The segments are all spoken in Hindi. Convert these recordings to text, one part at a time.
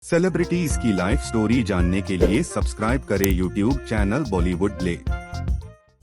सेलिब्रिटीज की लाइफ स्टोरी जानने के लिए सब्सक्राइब करें यूट्यूब चैनल बॉलीवुड ले।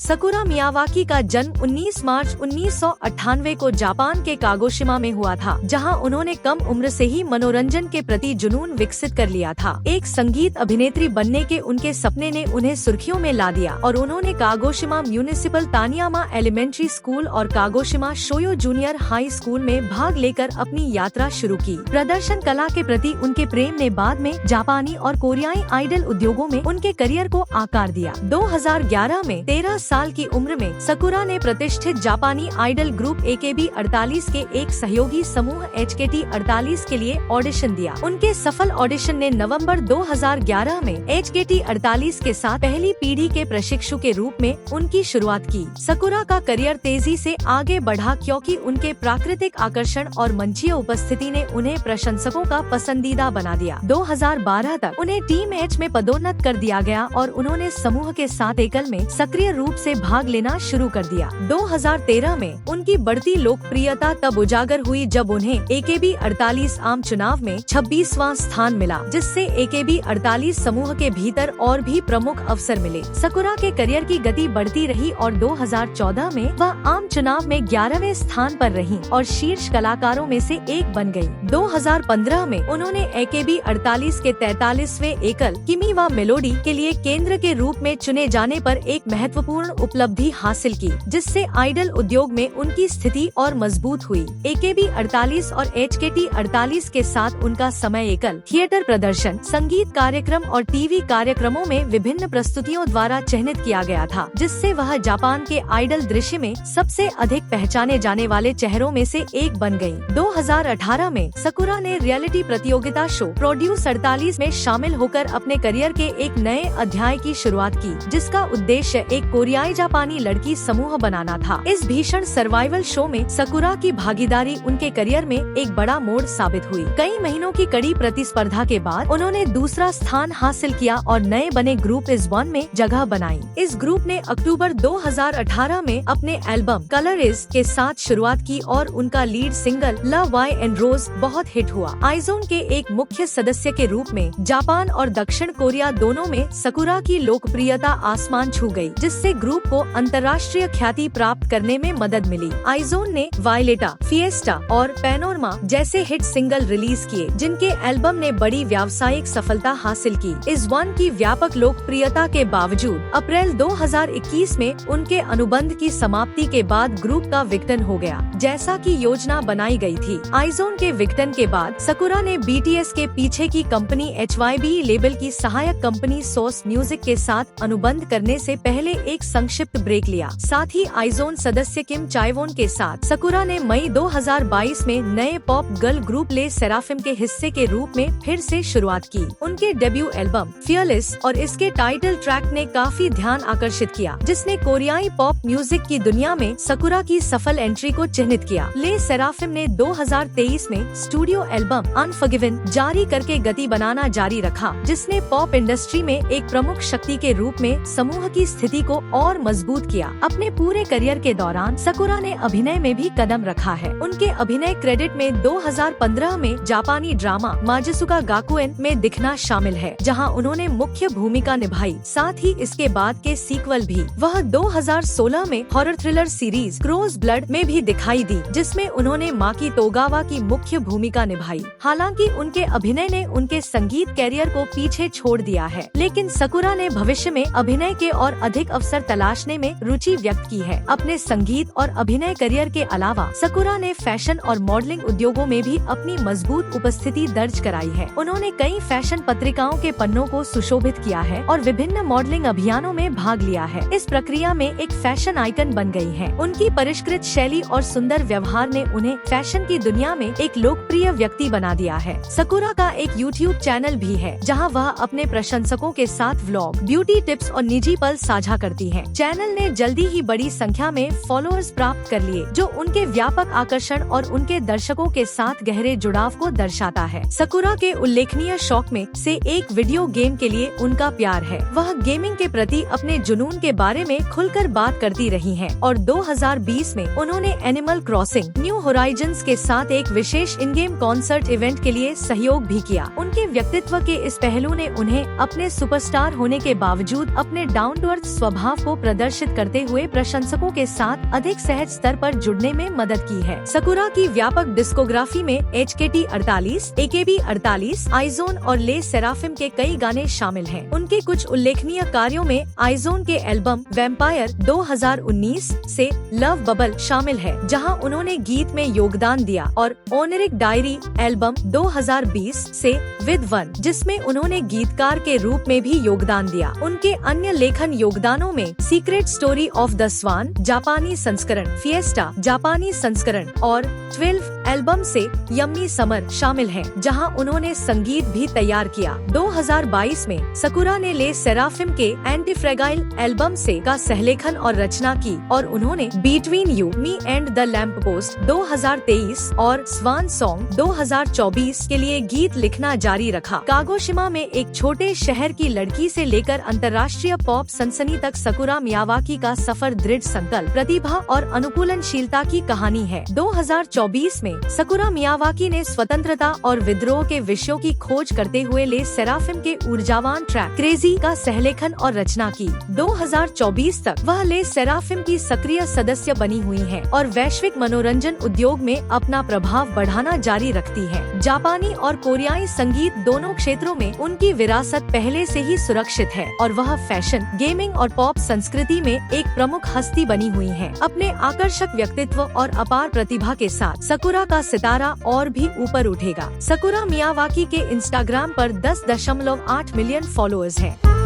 सकुरा मियावाकी का जन्म 19 मार्च 1998 को जापान के कागोशिमा में हुआ था, जहां उन्होंने कम उम्र से ही मनोरंजन के प्रति जुनून विकसित कर लिया था। एक संगीत अभिनेत्री बनने के उनके सपने ने उन्हें सुर्खियों में ला दिया और उन्होंने कागोशिमा म्यूनिसिपल तानियामा एलिमेंट्री स्कूल और कागोशिमा शोयो जूनियर हाई स्कूल में भाग लेकर अपनी यात्रा शुरू की। प्रदर्शन कला के प्रति उनके प्रेम ने बाद में जापानी और कोरियाई आइडल उद्योगों में उनके करियर को आकार दिया। 2011 में 13 साल की उम्र में सकुरा ने प्रतिष्ठित जापानी आइडल ग्रुप AKB48 के एक सहयोगी समूह HKT48 के लिए ऑडिशन दिया। उनके सफल ऑडिशन ने नवंबर 2011 में HKT48 के साथ पहली पीढ़ी के प्रशिक्षु के रूप में उनकी शुरुआत की। सकुरा का करियर तेजी से आगे बढ़ा क्योंकि उनके प्राकृतिक आकर्षण और मंचीय उपस्थिति ने उन्हें प्रशंसकों का पसंदीदा बना दिया। 2012 तक उन्हें टीम H में पदोन्नत कर दिया गया और उन्होंने समूह के साथ एकल में सक्रिय रूप से भाग लेना शुरू कर दिया। 2013 में उनकी बढ़ती लोकप्रियता तब उजागर हुई जब उन्हें AKB48 आम चुनाव में 26वां स्थान मिला, जिससे AKB48 समूह के भीतर और भी प्रमुख अवसर मिले। सकुरा के करियर की गति बढ़ती रही और 2014 में वह आम चुनाव में 11वें स्थान पर रहीं और शीर्ष कलाकारों में से एक बन गयी। 2015 में उन्होंने AKB48 के 43वें एकल किमी वा मेलोडी के लिए केंद्र के रूप में चुने जाने पर एक महत्वपूर्ण उपलब्धि हासिल की, जिससे आइडल उद्योग में उनकी स्थिति और मजबूत हुई। AKB48 और HKT48 के साथ उनका समय एकल थिएटर प्रदर्शन, संगीत कार्यक्रम और टीवी कार्यक्रमों में विभिन्न प्रस्तुतियों द्वारा चिन्हित किया गया था, जिससे वह जापान के आइडल दृश्य में सबसे अधिक पहचाने जाने वाले चेहरों में से एक बन गयी। 2018 में सकुरा ने रियलिटी प्रतियोगिता शो प्रोड्यूस 48 में शामिल होकर अपने करियर के एक नए अध्याय की शुरुआत की, जिसका उद्देश्य एक कोरियाई जापानी लड़की समूह बनाना था। इस भीषण सर्वाइवल शो में सकुरा की भागीदारी उनके करियर में एक बड़ा मोड़ साबित हुई। कई महीनों की कड़ी प्रतिस्पर्धा के बाद उन्होंने दूसरा स्थान हासिल किया और नए बने ग्रुप इज वन में जगह बनाई। इस ग्रुप ने अक्टूबर 2018 में अपने एल्बम कलर इज के साथ शुरुआत की और उनका lead single love Y and rose बहुत हिट हुआ। आइजोन के एक मुख्य सदस्य के रूप में जापान और दक्षिण कोरिया दोनों में सकुरा की लोकप्रियता आसमान छू गई, जिससे ग्रुप को अंतर्राष्ट्रीय ख्याति प्राप्त करने में मदद मिली। आइजोन ने वायलेटा, फिएस्टा और पैनोरमा जैसे हिट सिंगल रिलीज किए, जिनके एल्बम ने बड़ी व्यावसायिक सफलता हासिल की। इस वन की व्यापक लोकप्रियता के बावजूद अप्रैल 2021 में उनके अनुबंध की समाप्ति के बाद ग्रुप का विघटन हो गया, जैसा कि योजना बनाई गई थी। आइजोन के विघटन के बाद सकुरा ने BTS के पीछे की कंपनी HYB लेबल की सहायक कंपनी सोर्स म्यूजिक के साथ अनुबंध करने से पहले एक संक्षिप्त ब्रेक लिया। साथ ही आइजोन सदस्य किम चाइवोन के साथ सकुरा ने मई 2022 में नए पॉप गर्ल ग्रुप ले सेराफिम के हिस्से के रूप में फिर से शुरुआत की। उनके डेब्यू एल्बम फियरलेस और इसके टाइटल ट्रैक ने काफी ध्यान आकर्षित किया, जिसने कोरियाई पॉप म्यूजिक की दुनिया में सकुरा की सफल एंट्री को चिन्हित किया। ले सेराफिम ने 2023 में स्टूडियो एल्बम अनफॉरगिवन जारी करके गति बनाना जारी रखा, जिसने पॉप इंडस्ट्री में एक प्रमुख शक्ति के रूप में समूह की स्थिति को और मजबूत किया। अपने पूरे करियर के दौरान सकुरा ने अभिनय में भी कदम रखा है। उनके अभिनय क्रेडिट में 2015 में जापानी ड्रामा माजिसुका गाकुएन में दिखना शामिल है, जहां उन्होंने मुख्य भूमिका निभाई। साथ ही इसके बाद के सीक्वल भी। वह 2016 में horror thriller series Crow's Blood में भी दिखाई दी, जिसमें उन्होंने माकी तोगावा की मुख्य भूमिका निभाई। हालांकि उनके अभिनय ने उनके संगीत कैरियर को पीछे छोड़ दिया है, लेकिन सकुरा ने भविष्य में अभिनय के और अधिक अवसर तलाशने में रुचि व्यक्त की है। अपने संगीत और अभिनय करियर के अलावा सकुरा ने फैशन और मॉडलिंग उद्योगों में भी अपनी मजबूत उपस्थिति दर्ज कराई है। उन्होंने कई फैशन पत्रिकाओं के पन्नों को सुशोभित किया है और विभिन्न मॉडलिंग अभियानों में भाग लिया है। इस प्रक्रिया में एक फैशन आइकन बन गई है। उनकी परिष्कृत शैली और सुंदर व्यवहार ने उन्हें फैशन की दुनिया में एक लोकप्रिय व्यक्ति बना दिया है। सकुरा का एक YouTube चैनल भी है, जहाँ वह अपने प्रशंसकों के साथ व्लॉग, ब्यूटी टिप्स और निजी पल साझा करती है। हैं। चैनल ने जल्दी ही बड़ी संख्या में फॉलोअर्स प्राप्त कर लिए, जो उनके व्यापक आकर्षण और उनके दर्शकों के साथ गहरे जुड़ाव को दर्शाता है। सकुरा के उल्लेखनीय शौक में से एक वीडियो गेम के लिए उनका प्यार है। वह गेमिंग के प्रति अपने जुनून के बारे में खुलकर बात करती रही हैं और 2020 में उन्होंने एनिमल क्रॉसिंग न्यू होराइजन्स के साथ एक विशेष इन गेम कॉन्सर्ट इवेंट के लिए सहयोग भी किया। उनके व्यक्तित्व के इस पहलू ने उन्हें अपने सुपरस्टार होने के बावजूद अपने डाउन टू अर्थ स्वभाव को प्रदर्शित करते हुए प्रशंसकों के साथ अधिक सहज स्तर पर जुड़ने में मदद की है। सकुरा की व्यापक डिस्कोग्राफी में HKT48, AKB48, आइजोन और ले सेराफिम के कई गाने शामिल हैं। उनके कुछ उल्लेखनीय कार्यों में आइजोन के एल्बम वैम्पायर 2019 से लव बबल शामिल है, जहां उन्होंने गीत में योगदान दिया, और ओनेरिक डायरी एल्बम 2020 से विद वन, जिसमें उन्होंने गीतकार के रूप में भी योगदान दिया। उनके अन्य लेखन योगदानों में सीक्रेट स्टोरी ऑफ द स्वान जापानी संस्करण, फिएस्टा जापानी संस्करण और 12 एल्बम से यम्मी समर शामिल हैं, जहां उन्होंने संगीत भी तैयार किया। 2022 में सकुरा ने ले सेराफिम के एंटीफ्रेगाइल एल्बम से का सहलेखन और रचना की, और उन्होंने between you me and the lamp post 2023 और स्वान सॉन्ग 2024 के लिए गीत लिखना जारी रखा। कागोशिमा में एक छोटे शहर की लड़की से लेकर अंतर्राष्ट्रीय पॉप सनसनी तक सकुरा मियावाकी का सफर दृढ़ संकल्प, प्रतिभा और अनुकूलनशीलता की कहानी है। 2024 में सकुरा मियावाकी ने स्वतंत्रता और विद्रोह के विषयों की खोज करते हुए ले सेराफिम के ऊर्जावान ट्रैक क्रेजी का सहलेखन और रचना की। 2024 तक वह ले सेराफिम की सक्रिय सदस्य बनी हुई हैं और वैश्विक मनोरंजन उद्योग में अपना प्रभाव बढ़ाना जारी रखती हैं। जापानी और कोरियाई संगीत दोनों क्षेत्रों में उनकी विरासत पहले से ही सुरक्षित है और वह फैशन, गेमिंग और पॉप संस्कृति में एक प्रमुख हस्ती बनी हुई हैं। अपने आकर्षक व्यक्तित्व और अपार प्रतिभा के साथ सकुरा का सितारा और भी ऊपर उठेगा। सकुरा मियावाकी के इंस्टाग्राम पर 10.8 मिलियन फॉलोअर्स हैं।